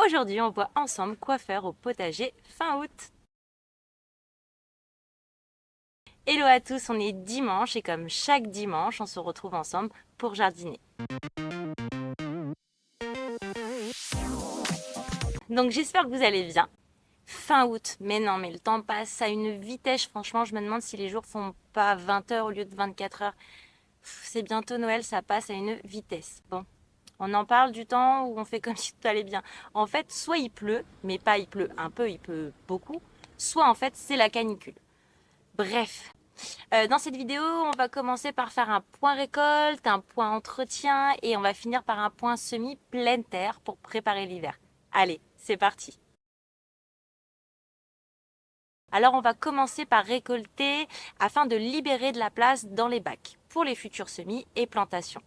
Aujourd'hui, on voit ensemble quoi faire au potager fin août. Hello à tous, on est dimanche et comme chaque dimanche, on se retrouve ensemble pour jardiner. Donc j'espère que vous allez bien. Fin août, mais non, mais le temps passe à une vitesse, franchement, je me demande si les jours font pas 20 heures au lieu de 24 heures. C'est bientôt Noël, ça passe à une vitesse. Bon, on en parle du temps où on fait comme si tout allait bien. En fait, soit il pleut, mais pas il pleut un peu, il pleut beaucoup, soit en fait c'est la canicule. Bref, dans cette vidéo, on va commencer par faire un point récolte, un point entretien et on va finir par un point semis pleine terre pour préparer l'hiver. Allez, c'est parti. Alors on va commencer par récolter afin de libérer de la place dans les bacs pour les futurs semis et plantations.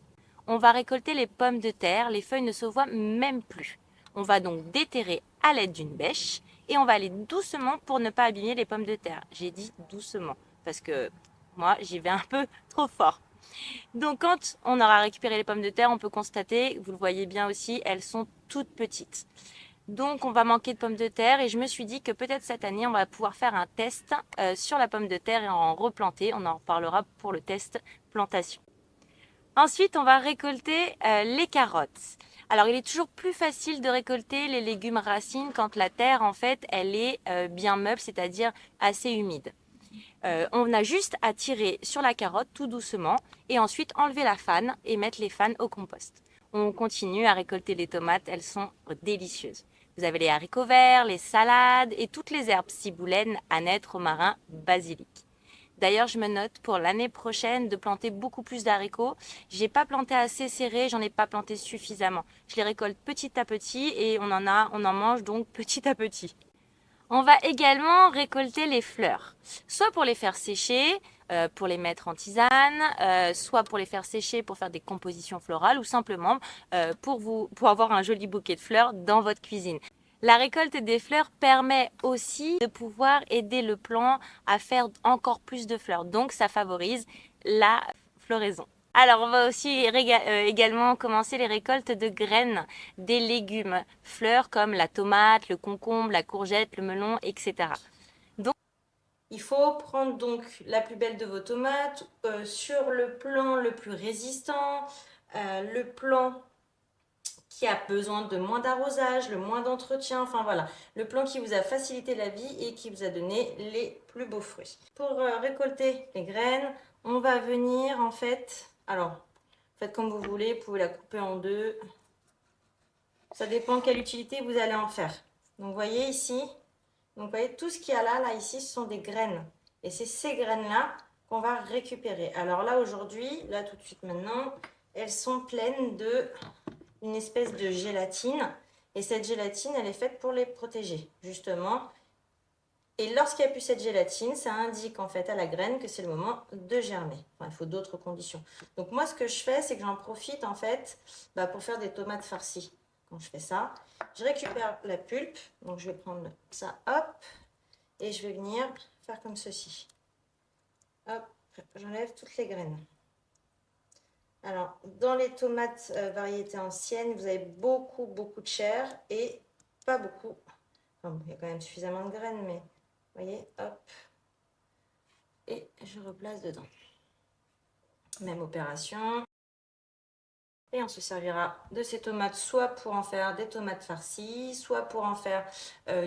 On va récolter les pommes de terre, les feuilles ne se voient même plus. On va donc déterrer à l'aide d'une bêche et on va aller doucement pour ne pas abîmer les pommes de terre. J'ai dit doucement parce que moi j'y vais un peu trop fort. Donc quand on aura récupéré les pommes de terre, on peut constater, vous le voyez bien aussi, elles sont toutes petites. Donc on va manquer de pommes de terre et je me suis dit que peut-être cette année on va pouvoir faire un test sur la pomme de terre et en replanter. On en reparlera pour le test plantation. Ensuite on va récolter les carottes. Alors il est toujours plus facile de récolter les légumes racines quand la terre en fait elle est bien meuble, c'est-à-dire assez humide. On a juste à tirer sur la carotte tout doucement et ensuite enlever la fan et mettre les fans au compost. On continue à récolter les tomates, elles sont délicieuses. Vous avez les haricots verts, les salades et toutes les herbes, ciboulène, aneth, romarin, basilic. D'ailleurs, je me note pour l'année prochaine de planter beaucoup plus d'haricots. J'ai pas planté assez serré, j'en ai pas planté suffisamment. Je les récolte petit à petit et on en mange donc petit à petit. On va également récolter les fleurs, soit pour les faire sécher, pour les mettre en tisane, soit pour les faire sécher pour faire des compositions florales ou simplement pour avoir un joli bouquet de fleurs dans votre cuisine. La récolte des fleurs permet aussi de pouvoir aider le plant à faire encore plus de fleurs, donc ça favorise la floraison. Alors, on va aussi également commencer les récoltes de graines des légumes, fleurs comme la tomate, le concombre, la courgette, le melon, etc. Donc, il faut prendre donc la plus belle de vos tomates sur le plan le plus résistant, le plan qui a besoin de moins d'arrosage, le moins d'entretien, enfin voilà, le plan qui vous a facilité la vie et qui vous a donné les plus beaux fruits. Pour récolter les graines, on va venir en fait, alors faites comme vous voulez, vous pouvez la couper en deux, ça dépend quelle utilité vous allez en faire. Donc vous voyez ici, donc vous voyez tout ce qu'il y a là ici, ce sont des graines et c'est ces graines-là qu'on va récupérer. Alors là aujourd'hui, là tout de suite maintenant, elles sont pleines de une espèce de gélatine et cette gélatine elle est faite pour les protéger justement et lorsqu'il n'y a plus cette gélatine ça indique en fait à la graine que c'est le moment de germer. Enfin, il faut d'autres conditions. Donc moi ce que je fais c'est que j'en profite en fait pour faire des tomates farcies. Quand je fais ça je récupère la pulpe, donc je vais prendre ça, hop, et je vais venir faire comme ceci, hop, j'enlève toutes les graines. Alors, dans les tomates variétés anciennes, vous avez beaucoup de chair et pas beaucoup. Enfin, il y a quand même suffisamment de graines, mais vous voyez, hop. Et je replace dedans. Même opération. Et on se servira de ces tomates soit pour en faire des tomates farcies, soit pour en faire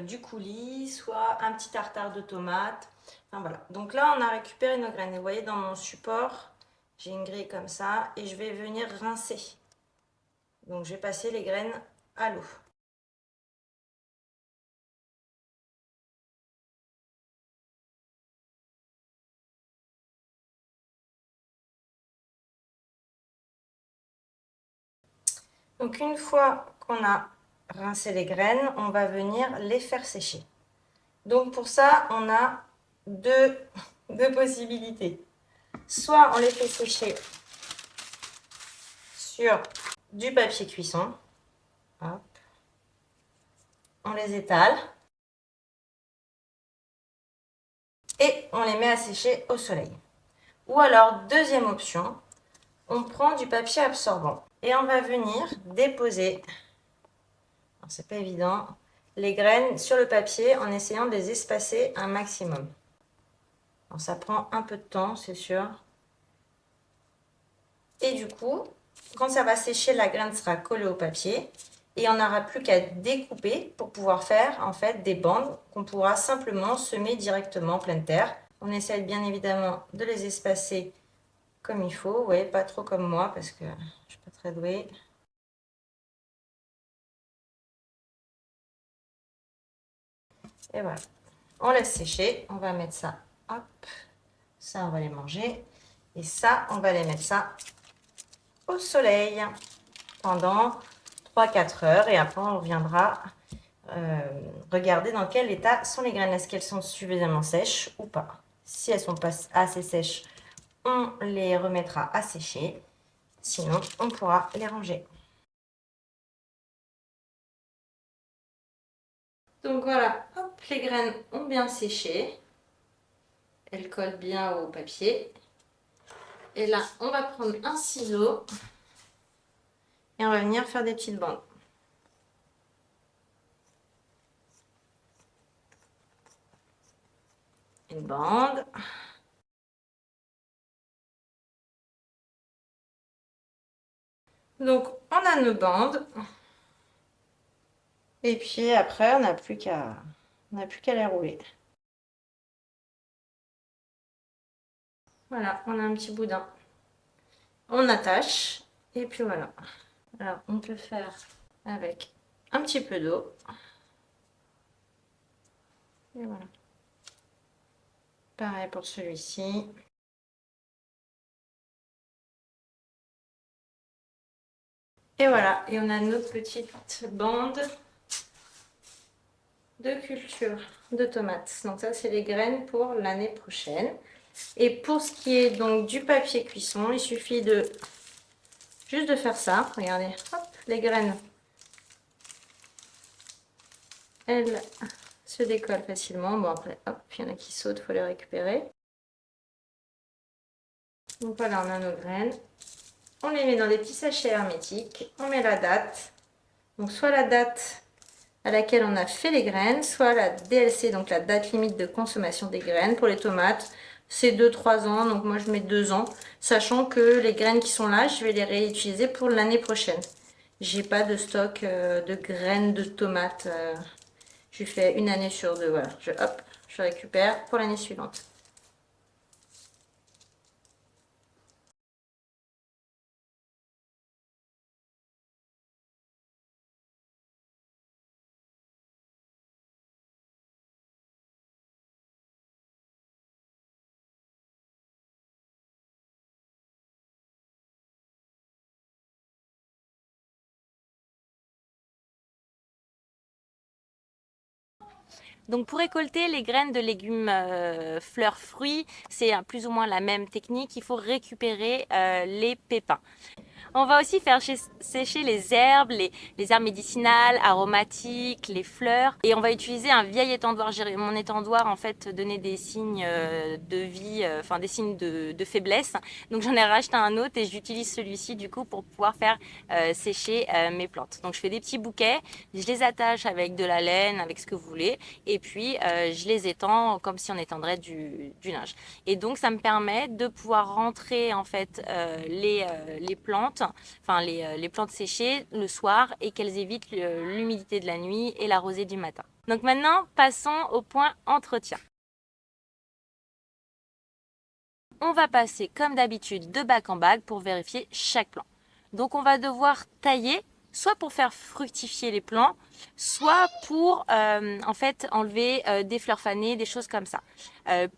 du coulis, soit un petit tartare de tomates. Enfin voilà. Donc là, on a récupéré nos graines. Et vous voyez, dans mon support, j'ai une grille comme ça et je vais venir rincer. Donc je vais passer les graines à l'eau. Donc une fois qu'on a rincé les graines, on va venir les faire sécher. Donc pour ça, on a deux possibilités. Soit on les fait sécher sur du papier cuisson. Hop. On les étale. Et on les met à sécher au soleil. Ou alors, deuxième option, on prend du papier absorbant. Et on va venir déposer c'est pas évident, les graines sur le papier en essayant de les espacer un maximum. Alors, ça prend un peu de temps, c'est sûr. Et du coup, quand ça va sécher, la graine sera collée au papier et on n'aura plus qu'à découper pour pouvoir faire en fait des bandes qu'on pourra simplement semer directement en pleine terre. On essaie bien évidemment de les espacer comme il faut, vous voyez, pas trop comme moi parce que je suis pas très douée. Et voilà, on laisse sécher, on va mettre ça, hop, ça on va les manger et ça on va les mettre ça au soleil pendant 3-4 heures et après on reviendra regarder dans quel état sont les graines. Est-ce qu'elles sont suffisamment sèches ou pas? Si elles sont pas assez sèches, on les remettra à sécher. Sinon, on pourra les ranger. Donc voilà, hop, les graines ont bien séché. Elles collent bien au papier. Et là, on va prendre un ciseau et on va venir faire des petites bandes. Une bande. Donc, on a nos bandes. Et puis après, on n'a plus qu'à les rouler. Voilà, on a un petit boudin. On attache. Et puis voilà. Alors, on peut faire avec un petit peu d'eau. Et voilà. Pareil pour celui-ci. Et voilà, et on a nos petites bandes de culture de tomates. Donc ça, c'est les graines pour l'année prochaine. Et pour ce qui est donc du papier cuisson, il suffit de juste de faire ça. Regardez, hop, les graines, elles se décollent facilement. Bon après, hop, il y en a qui sautent, il faut les récupérer. Donc voilà, on a nos graines. On les met dans des petits sachets hermétiques. On met la date. Donc soit la date à laquelle on a fait les graines, soit la DLC, donc la date limite de consommation des graines. Pour les tomates, c'est 2-3 ans, donc moi je mets 2 ans, sachant que les graines qui sont là, je vais les réutiliser pour l'année prochaine. J'ai pas de stock de graines de tomates. Je fais une année sur deux, voilà. Hop, je récupère pour l'année suivante. Donc pour récolter les graines de légumes fleurs fruits, c'est plus ou moins la même technique. Il faut récupérer les pépins. On va aussi faire sécher les herbes, les herbes médicinales, aromatiques, les fleurs. Et on va utiliser un vieil étendoir. Mon étendoir, en fait, donnait des signes de vie, enfin des signes de faiblesse. Donc j'en ai racheté un autre et j'utilise celui-ci du coup pour pouvoir faire sécher mes plantes. Donc je fais des petits bouquets, je les attache avec de la laine, avec ce que vous voulez. Et puis je les étends comme si on étendrait du linge. Et donc ça me permet de pouvoir rentrer en fait les plantes, enfin les plantes séchées le soir et qu'elles évitent l'humidité de la nuit et la rosée du matin. Donc maintenant, passons au point entretien. On va passer comme d'habitude de bac en bac pour vérifier chaque plant. Donc on va devoir tailler, soit pour faire fructifier les plants, soit pour en fait enlever des fleurs fanées, des choses comme ça.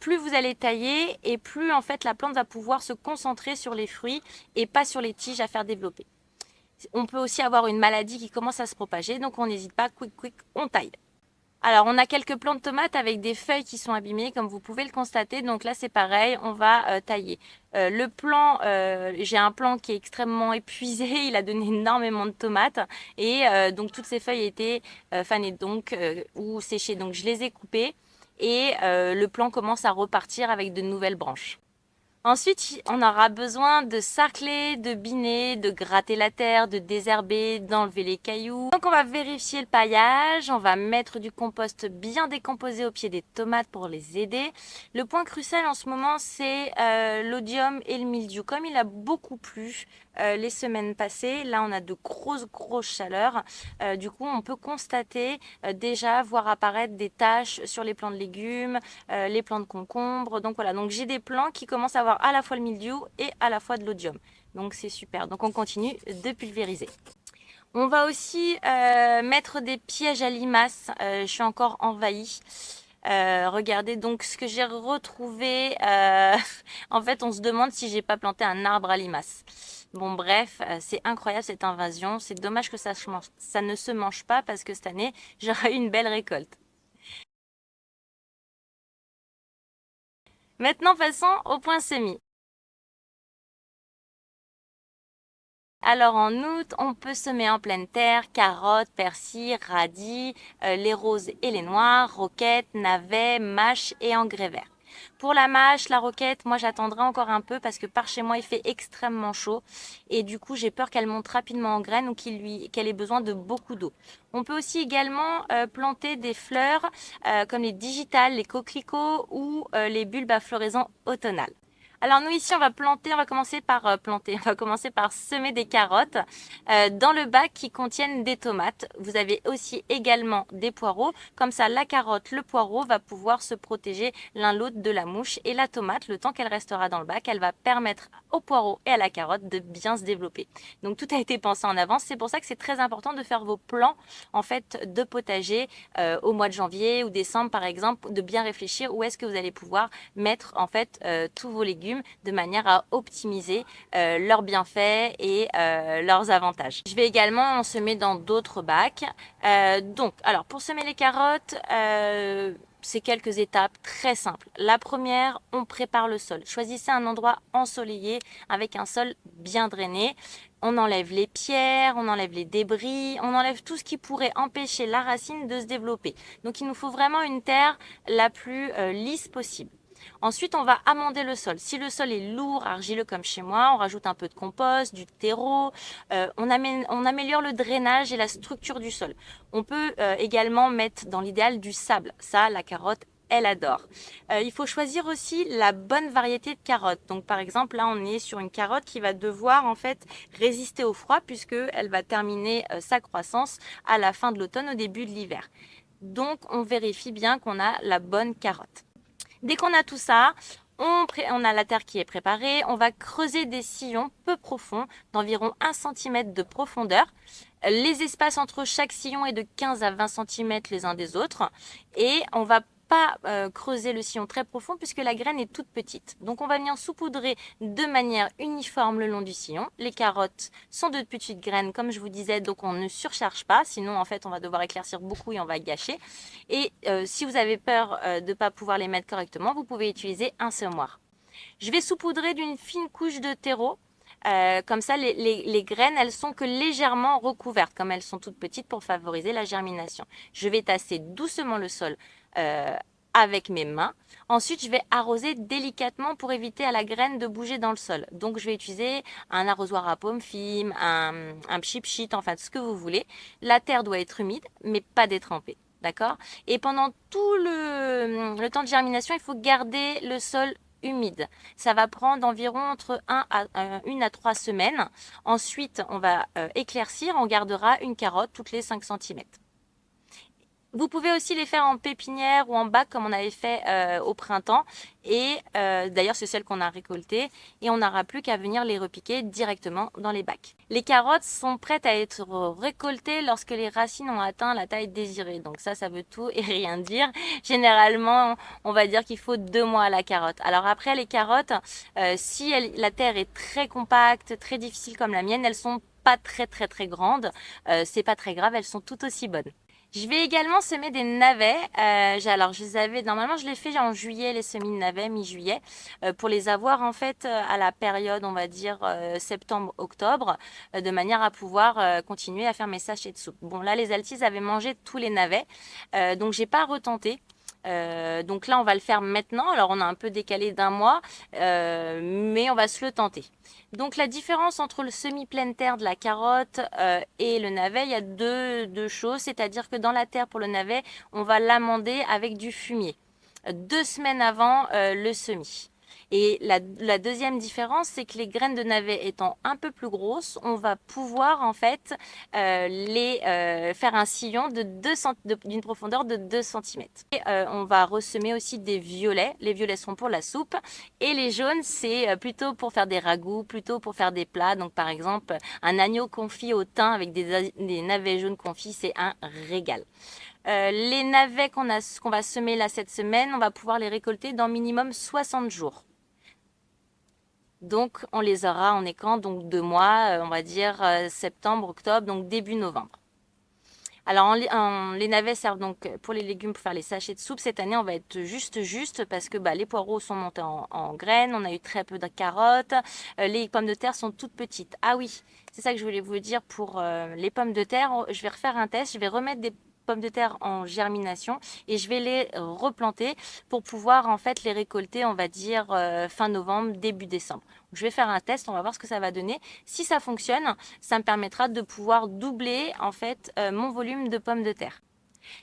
Plus vous allez tailler et plus en fait la plante va pouvoir se concentrer sur les fruits et pas sur les tiges à faire développer. On peut aussi avoir une maladie qui commence à se propager, donc on n'hésite pas, quick, on taille. Alors, on a quelques plants de tomates avec des feuilles qui sont abîmées, comme vous pouvez le constater. Donc là, c'est pareil, on va tailler. Le plant, j'ai un plant qui est extrêmement épuisé. Il a donné énormément de tomates. Et donc, toutes ces feuilles étaient fanées donc, ou séchées. Donc, je les ai coupées. Et le plant commence à repartir avec de nouvelles branches. Ensuite, on aura besoin de sarcler, de biner, de gratter la terre, de désherber, d'enlever les cailloux. Donc on va vérifier le paillage, on va mettre du compost bien décomposé au pied des tomates pour les aider. Le point crucial en ce moment, c'est l'odium et le mildiou. Comme il a beaucoup plu les semaines passées, là on a de grosses chaleurs. Du coup, on peut constater déjà voir apparaître des taches sur les plants de légumes, les plants de concombre. Donc voilà, donc j'ai des plants qui commencent à avoir à la fois le mildiou et à la fois de l'odium. Donc c'est super. Donc on continue de pulvériser. On va aussi mettre des pièges à limaces. Je suis encore envahie. Regardez donc ce que j'ai retrouvé. En fait, on se demande si j'ai pas planté un arbre à limaces. Bon, bref, c'est incroyable cette invasion. C'est dommage que ça ne se mange pas parce que cette année, j'aurai une belle récolte. Maintenant, passons au point semis. Alors en août, on peut semer en pleine terre carottes, persil, radis, les roses et les noirs, roquettes, navets, mâches et engrais verts. Pour la mâche, la roquette, moi j'attendrai encore un peu parce que par chez moi il fait extrêmement chaud et du coup j'ai peur qu'elle monte rapidement en graines ou qu'elle ait besoin de beaucoup d'eau. On peut aussi également planter des fleurs comme les digitales, les coquelicots ou les bulbes à floraison automnale. Alors nous ici on va planter, on va commencer par planter, on va commencer par semer des carottes dans le bac qui contiennent des tomates. Vous avez aussi également des poireaux, comme ça la carotte, le poireau va pouvoir se protéger l'un l'autre de la mouche et la tomate, le temps qu'elle restera dans le bac, elle va permettre au poireau et à la carotte de bien se développer. Donc tout a été pensé en avance, c'est pour ça que c'est très important de faire vos plans en fait de potager au mois de janvier ou décembre par exemple, de bien réfléchir où est-ce que vous allez pouvoir mettre en fait tous vos légumes de manière à optimiser leurs bienfaits et leurs avantages. Je vais également en semer dans d'autres bacs. Donc, alors pour semer les carottes, c'est quelques étapes très simples. La première, on prépare le sol. Choisissez un endroit ensoleillé avec un sol bien drainé. On enlève les pierres, on enlève les débris, on enlève tout ce qui pourrait empêcher la racine de se développer. Donc il nous faut vraiment une terre la plus lisse possible. Ensuite, on va amender le sol. Si le sol est lourd, argileux comme chez moi, on rajoute un peu de compost, du terreau. On améliore le drainage et la structure du sol. On peut également mettre dans l'idéal du sable. Ça, la carotte, elle adore. Il faut choisir aussi la bonne variété de carottes. Donc par exemple, là, on est sur une carotte qui va devoir en fait résister au froid puisque elle va terminer sa croissance à la fin de l'automne, au début de l'hiver. Donc on vérifie bien qu'on a la bonne carotte. Dès qu'on a tout ça, on a la terre qui est préparée, on va creuser des sillons peu profonds d'environ 1 cm de profondeur. Les espaces entre chaque sillon est de 15 à 20 cm les uns des autres et on va pas creuser le sillon très profond puisque la graine est toute petite. Donc on va venir saupoudrer de manière uniforme le long du sillon. Les carottes sont de petites graines comme je vous disais, donc on ne surcharge pas, sinon en fait on va devoir éclaircir beaucoup et on va gâcher. Et si vous avez peur de ne pas pouvoir les mettre correctement, vous pouvez utiliser un semoir. Je vais saupoudrer d'une fine couche de terreau. Comme ça, les graines, elles sont que légèrement recouvertes, comme elles sont toutes petites pour favoriser la germination. Je vais tasser doucement le sol avec mes mains. Ensuite, je vais arroser délicatement pour éviter à la graine de bouger dans le sol. Donc, je vais utiliser un arrosoir à paume fine, un pchit, enfin ce que vous voulez. La terre doit être humide, mais pas détrempée. D'accord? Et pendant tout le temps de germination, il faut garder le sol humide. Ça va prendre environ entre 1 à 3 semaines. Ensuite, on va éclaircir. On gardera une carotte toutes les 5 cm. Vous pouvez aussi les faire en pépinière ou en bac comme on avait fait au printemps. Et d'ailleurs, c'est celle qu'on a récoltée. Et on n'aura plus qu'à venir les repiquer directement dans les bacs. Les carottes sont prêtes à être récoltées lorsque les racines ont atteint la taille désirée. Donc ça veut tout et rien dire. Généralement, on va dire qu'il faut 2 mois à la carotte. Alors après, les carottes, si la terre est très compacte, très difficile comme la mienne, elles sont pas très grandes. C'est pas très grave, elles sont tout aussi bonnes. Je vais également semer des navets. Alors, normalement, je les fais en juillet, les semis de navets, mi-juillet, pour les avoir en fait à la période, on va dire septembre-octobre, de manière à pouvoir continuer à faire mes sachets de soupe. Bon, là, les Altis avaient mangé tous les navets, donc j'ai pas retenté. Donc là, on va le faire maintenant. Alors, on a un peu décalé d'un mois, mais on va se le tenter. Donc, la différence entre le semi-pleine terre de la carotte et le navet, il y a deux choses. C'est-à-dire que dans la terre pour le navet, on va l'amender avec du fumier 2 semaines avant le semis. Et la deuxième différence, c'est que les graines de navet étant un peu plus grosses, on va pouvoir en fait faire un sillon d'une profondeur de 2 cm. Et on va ressemer aussi des violets. Les violets sont pour la soupe et les jaunes, c'est plutôt pour faire des ragoûts, plutôt pour faire des plats. Donc par exemple, un agneau confit au thym avec des navets jaunes confits, c'est un régal. Les navets qu'on va semer là cette semaine, on va pouvoir les récolter dans minimum 60 jours. Donc, on les aura, on est quand? Donc 2 mois, on va dire septembre, octobre, donc début novembre. Alors, les navets servent donc pour les légumes, pour faire les sachets de soupe. Cette année, on va être juste parce que les poireaux sont montés en graines, on a eu très peu de carottes, les pommes de terre sont toutes petites. Ah oui, c'est ça que je voulais vous dire pour les pommes de terre. Je vais refaire un test, je vais remettre des pommes de terre en germination et je vais les replanter pour pouvoir en fait les récolter, on va dire fin novembre, début décembre. Je vais faire un test, on va voir ce que ça va donner. Si ça fonctionne, ça me permettra de pouvoir doubler en fait mon volume de pommes de terre.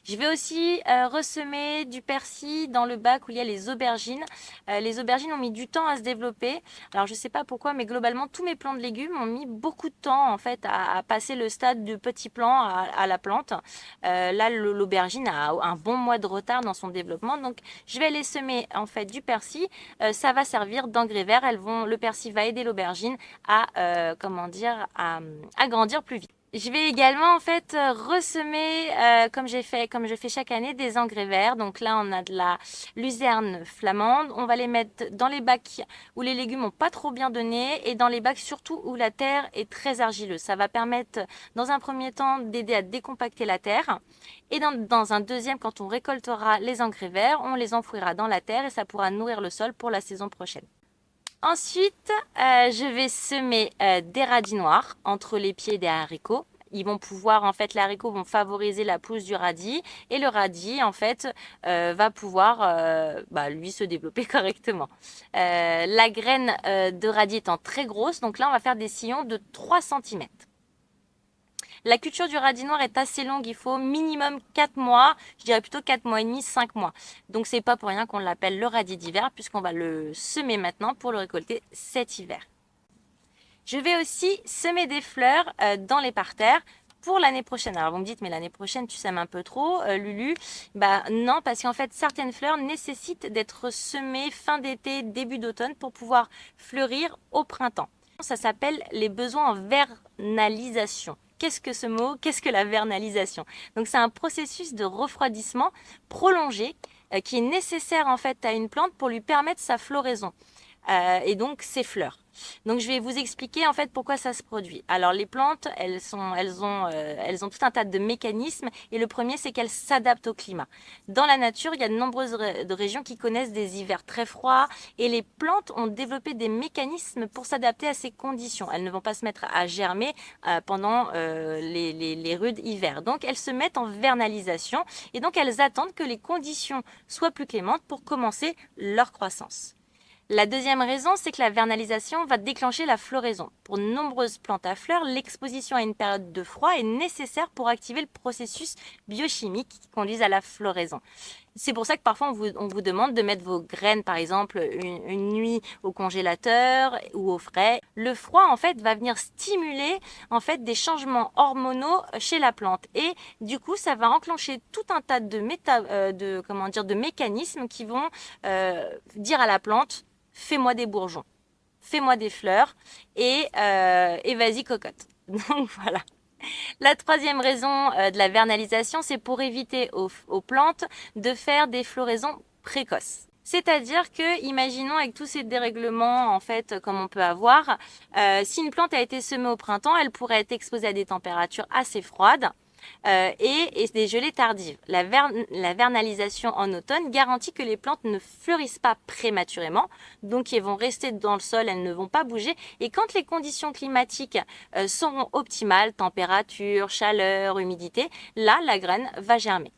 Je vais aussi ressemer du persil dans le bac où il y a les aubergines. Les aubergines ont mis du temps à se développer. Alors je ne sais pas pourquoi, mais globalement tous mes plants de légumes ont mis beaucoup de temps en fait à passer le stade de petit plant à la plante. Là l'aubergine a un bon mois de retard dans son développement, donc je vais les semer en fait du persil. Ça va servir d'engrais vert. Le persil va aider l'aubergine à à grandir plus vite. Je vais également en fait ressemer, comme je fais chaque année, des engrais verts. Donc là, on a de la luzerne flamande. On va les mettre dans les bacs où les légumes n'ont pas trop bien donné et dans les bacs surtout où la terre est très argileuse. Ça va permettre, dans un premier temps, d'aider à décompacter la terre. Et dans un deuxième, quand on récoltera les engrais verts, on les enfouira dans la terre et ça pourra nourrir le sol pour la saison prochaine. Ensuite, je vais semer des radis noirs entre les pieds des haricots. Les haricots vont favoriser la pousse du radis et le radis, en fait, va pouvoir, lui, se développer correctement. La graine de radis étant très grosse, donc là, on va faire des sillons de 3 cm. La culture du radis noir est assez longue, il faut minimum 4 mois, je dirais plutôt 4 mois et demi, 5 mois. Donc c'est pas pour rien qu'on l'appelle le radis d'hiver puisqu'on va le semer maintenant pour le récolter cet hiver. Je vais aussi semer des fleurs dans les parterres pour l'année prochaine. Alors vous me dites, mais l'année prochaine tu sèmes un peu trop, Lulu. Non, parce qu'en fait certaines fleurs nécessitent d'être semées fin d'été, début d'automne pour pouvoir fleurir au printemps. Ça s'appelle les besoins en vernalisation. Qu'est-ce que ce mot? Qu'est-ce que la vernalisation? Donc c'est un processus de refroidissement prolongé qui est nécessaire en fait à une plante pour lui permettre sa floraison et donc ses fleurs. Donc je vais vous expliquer en fait pourquoi ça se produit. Alors les plantes, elles ont tout un tas de mécanismes et le premier c'est qu'elles s'adaptent au climat. Dans la nature, il y a de nombreuses régions qui connaissent des hivers très froids et les plantes ont développé des mécanismes pour s'adapter à ces conditions. Elles ne vont pas se mettre à germer pendant les rudes hivers. Donc elles se mettent en vernalisation et donc elles attendent que les conditions soient plus clémentes pour commencer leur croissance. La deuxième raison, c'est que la vernalisation va déclencher la floraison. Pour de nombreuses plantes à fleurs, l'exposition à une période de froid est nécessaire pour activer le processus biochimique qui conduit à la floraison. C'est pour ça que parfois on vous demande de mettre vos graines, par exemple, une nuit au congélateur ou au frais. Le froid, en fait, va venir stimuler en fait des changements hormonaux chez la plante et du coup, ça va enclencher tout un tas de mécanismes qui vont dire à la plante: fais-moi des bourgeons, fais-moi des fleurs et vas-y cocotte. Donc voilà. La troisième raison de la vernalisation, c'est pour éviter aux plantes de faire des floraisons précoces. C'est-à-dire que, imaginons avec tous ces dérèglements en fait comme on peut avoir, si une plante a été semée au printemps, elle pourrait être exposée à des températures assez froides. Et des gelées tardives. La vernalisation en automne garantit que les plantes ne fleurissent pas prématurément, donc elles vont rester dans le sol, elles ne vont pas bouger. Et quand les conditions climatiques seront optimales, température, chaleur, humidité, là, la graine va germer.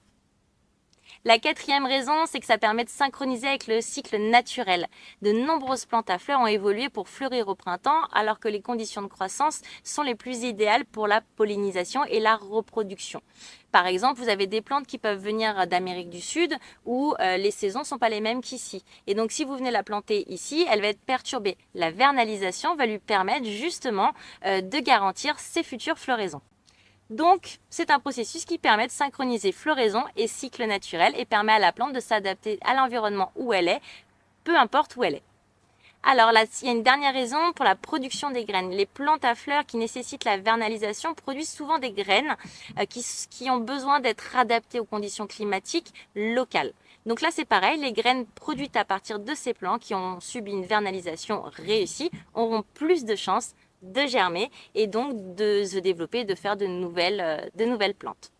La quatrième raison, c'est que ça permet de synchroniser avec le cycle naturel. De nombreuses plantes à fleurs ont évolué pour fleurir au printemps, alors que les conditions de croissance sont les plus idéales pour la pollinisation et la reproduction. Par exemple, vous avez des plantes qui peuvent venir d'Amérique du Sud où les saisons ne sont pas les mêmes qu'ici. Et donc, si vous venez la planter ici, elle va être perturbée. La vernalisation va lui permettre justement de garantir ses futures floraisons. Donc, c'est un processus qui permet de synchroniser floraison et cycle naturel et permet à la plante de s'adapter à l'environnement où elle est, peu importe où elle est. Alors là, il y a une dernière raison pour la production des graines. Les plantes à fleurs qui nécessitent la vernalisation produisent souvent des graines qui ont besoin d'être adaptées aux conditions climatiques locales. Donc là, c'est pareil, les graines produites à partir de ces plants qui ont subi une vernalisation réussie auront plus de chances de germer et donc de se développer, de faire de nouvelles plantes.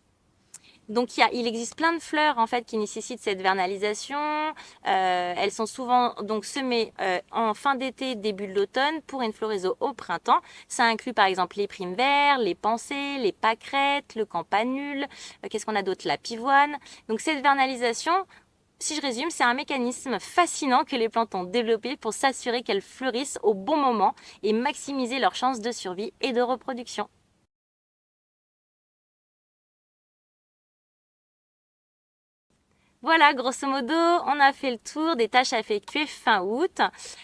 Donc il existe plein de fleurs en fait qui nécessitent cette vernalisation. Elles sont souvent donc semées en fin d'été, début de l'automne pour une floraison au printemps. Ça inclut par exemple les primes verts, les pensées, les pâquerettes, le campanule. Qu'est-ce qu'on a d'autre? La pivoine. Donc cette vernalisation, si je résume, c'est un mécanisme fascinant que les plantes ont développé pour s'assurer qu'elles fleurissent au bon moment et maximiser leurs chances de survie et de reproduction. Voilà, grosso modo, on a fait le tour des tâches à effectuer fin août.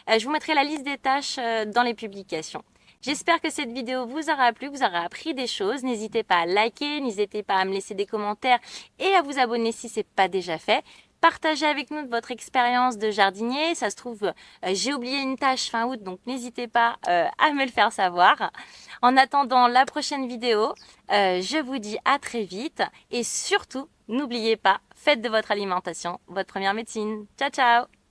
Je vous mettrai la liste des tâches dans les publications. J'espère que cette vidéo vous aura plu, vous aura appris des choses. N'hésitez pas à liker, n'hésitez pas à me laisser des commentaires et à vous abonner si ce n'est pas déjà fait. Partagez avec nous votre expérience de jardinier. Ça se trouve, j'ai oublié une tâche fin août, donc n'hésitez pas à me le faire savoir. En attendant la prochaine vidéo, je vous dis à très vite et surtout, n'oubliez pas, faites de votre alimentation votre première médecine. Ciao, ciao!